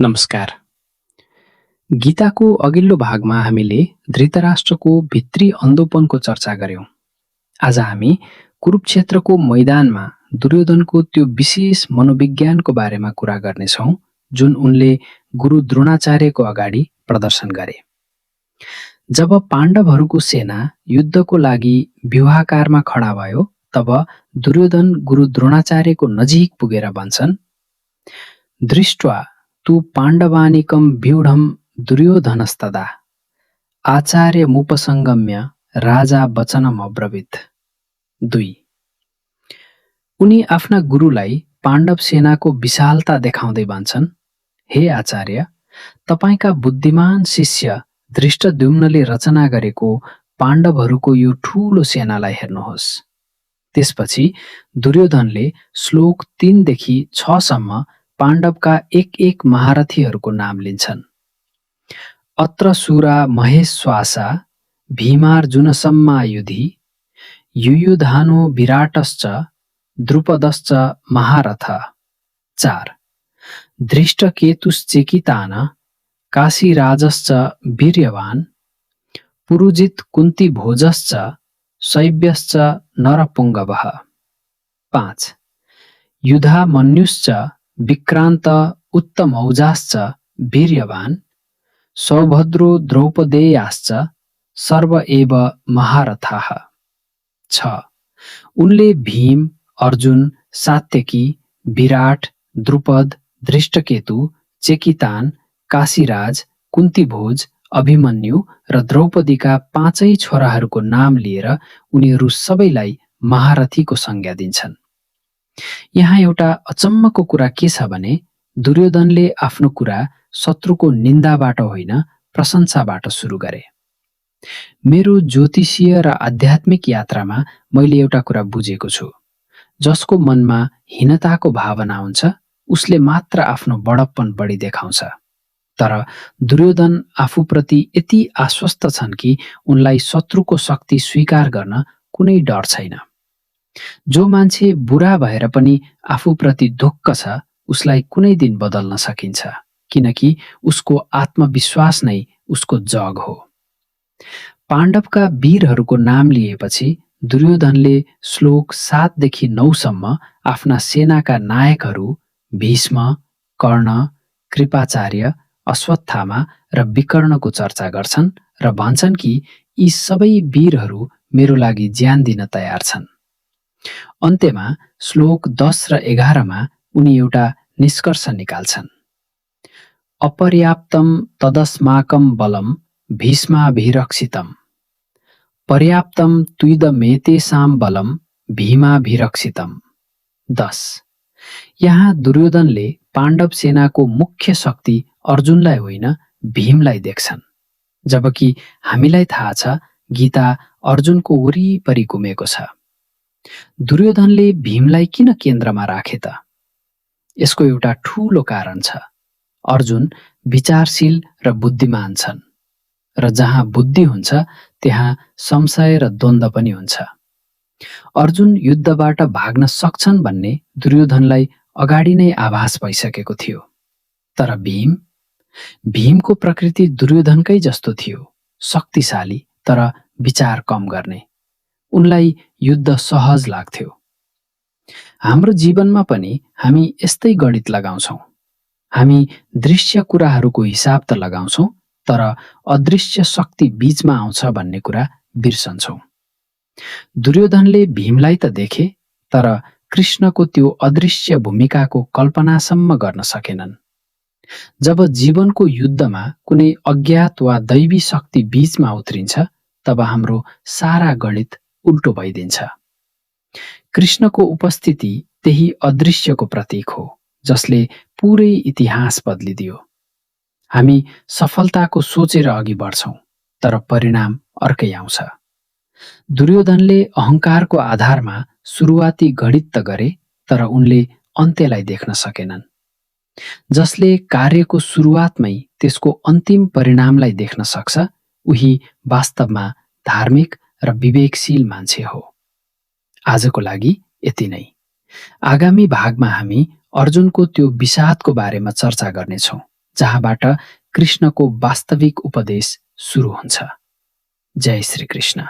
नमस्कार। गीताको अघिल्लो भागमा हामीले धृतराष्ट्रको भित्री अन्धोपनको चर्चा गर्यौं। आज हामी कुरुक्षेत्रको मैदानमा दुर्योधनको त्यो विशेष मनोविज्ञानको बारेमा कुरा गर्नेछौं जुन उनले गुरु द्रोणाचार्यको अगाडि प्रदर्शन गरे। जब पाण्डवहरूको सेना युद्धको लागि व्यूहाकारमा खडा भयो तब दुर्योधन गुरु द्रोणाचार्यको नजिक पुगेर भन्छन्, दृष्ट्वा तु पाण्डवानिकं व्यूढं दुर्योधनस्तदा आचार्यमुपसंगम्य राजा वचनम अब्रवीत्। 2। उनी आफ्ना गुरुलाई पाण्डव सेनाको विशालता देखाउँदै भन्छन्, हे आचार्य, तपाईका बुद्धिमान शिष्य धृष्टद्युम्नले रचना गरेको पाण्डवहरूको यो ठूलो सेनालाई हेर्नुहोस्। त्यसपछि दुर्योधनले श्लोक 3 देखि 6 सम्म पाण्डवका एक एक महारथीहरूको नाम लिन्छन्। अत्र सुरा महेश्वासा भीमार्जुनसम्मायुधि युयुधानो विराटश्च द्रुपदश्च महारथ। 4। धृष्टकेतुश्चेकितान काशीराजश्च वीर्यवान् पुरुजित् कुन्तीभोजश्च शैब्यश्च नरपुङ्गवः। 5। युधामन्युश्च विक्रान्त उत्तमौजाश्च वीर्यवान् सौभद्रो द्रौपदेयाश्च सर्व एव महारथाः। 6। उनले भीम, अर्जुन, सात्यकी, विराट, द्रुपद, धृष्टकेतु, चेकितान, काशीराज, कुन्तीभोज, अभिमन्यु र द्रौपदीका 5 छोराहरूको नाम लिएर उनीहरू सबैलाई महारथीको संज्ञा दिन्छन्। यहाँ एउटा अचम्मको कुरा के छ भने दुर्योधनले आफ्नो कुरा शत्रुको निन्दाबाट होइन प्रशंसाबाट सुरु गरे। मेरो ज्योतिषीय र आध्यात्मिक यात्रामा मैले एउटा कुरा बुझेको छु, जसको मनमा हीनताको भावना हुन्छ उसले मात्र आफ्नो बडप्पन बढी देखाउँछ। तर दुर्योधन आफूप्रति यति आश्वस्त छन् कि उनलाई शत्रुको शक्ति स्वीकार गर्न कुनै डर छैन। जो मान्छे बुरा भएर पनि आफूप्रति ढुक्क छ उसलाई कुनै दिन बदल्न सकिन्छ, किनकि उसको आत्मविश्वास नै उसको जग हो। पाण्डवका वीरहरूको नाम लिएपछि दुर्योधनले श्लोक 7 देखि 9 सम्म आफ्ना सेनाका नायकहरू भीष्म, कर्ण, कृपाचार्य, अश्वत्थामा र विकर्णको चर्चा गर्छन् र भन्छन् कि यी सबै वीरहरू मेरो लागि ज्यान दिन तयार छन्। अन्त्यमा श्लोक 10 र 11 मा उनी एउटा निष्कर्ष निकाल्छन्। अपर्याप्तं तदस्माकं बलं भीष्माभिरक्षितम् पर्याप्तं तुइदमेतेषां बलं भीमाभिरक्षितम्। 10। यहाँ दुर्योधनले पाण्डव सेनाको मुख्य शक्ति अर्जुनलाई होइन भीमलाई देख्छन्, जबकि हामीलाई थाहा छ गीता अर्जुनको वरिपरि घुमेको छ। दुर्योधनले भीमलाई किन केन्द्रमा राखे त? यसको एउटा ठूलो कारण छ। अर्जुन विचारशील र बुद्धिमान छन् र जहाँ बुद्धि हुन्छ त्यहाँ संशय र द्वन्द्व पनि हुन्छ। अर्जुन युद्धबाट भाग्न सक्छन् भन्ने दुर्योधनलाई अगाडि नै आभास भइसकेको थियो। तर भीमको प्रकृति दुर्योधनकै जस्तो थियो, शक्तिशाली तर विचार कम गर्ने। उनलाई युद्ध सहज लाग्थ्यो। हाम्रो जीवनमा पनि हामी यस्तै गणित लगाउँछौं। हामी दृश्य कुराहरूको हिसाब त लगाउँछौं, तर अदृश्य शक्ति बीचमा आउँछ भन्ने कुरा बिर्सन्छौं। दुर्योधनले भीमलाई त देखे, तर कृष्णको त्यो अदृश्य भूमिकाको कल्पनासम्म गर्न सकेनन्। जब जीवनको युद्धमा कुनै अज्ञात वा दैवी शक्ति बीचमा उत्रिन्छ तब हाम्रो सारा गणित उल्टो भइदिन्छ। कृष्णको उपस्थिति त्यही अदृश्यको प्रतीक हो जसले पुरै इतिहास बदलिदियो। हामी सफलताको सोचेर अघि बढ्छौं, तर परिणाम अर्कै आउँछ। दुर्योधनले अहंकारको आधारमा सुरुवाती गणित त गरे, तर उनले अन्त्यलाई देख्न सकेनन्। जसले कार्यको सुरुवातमै त्यसको अन्तिम परिणामलाई देख्न सक्छ उही वास्तवमा धार्मिक र विवेकशील मान्छे हो। आजको लागि यति नै। आगामी भागमा हामी अर्जुनको त्यो विषादको बारेमा चर्चा गर्नेछौं जहाँबाट कृष्णको वास्तविक उपदेश सुरु हुन्छ। जय श्री कृष्ण।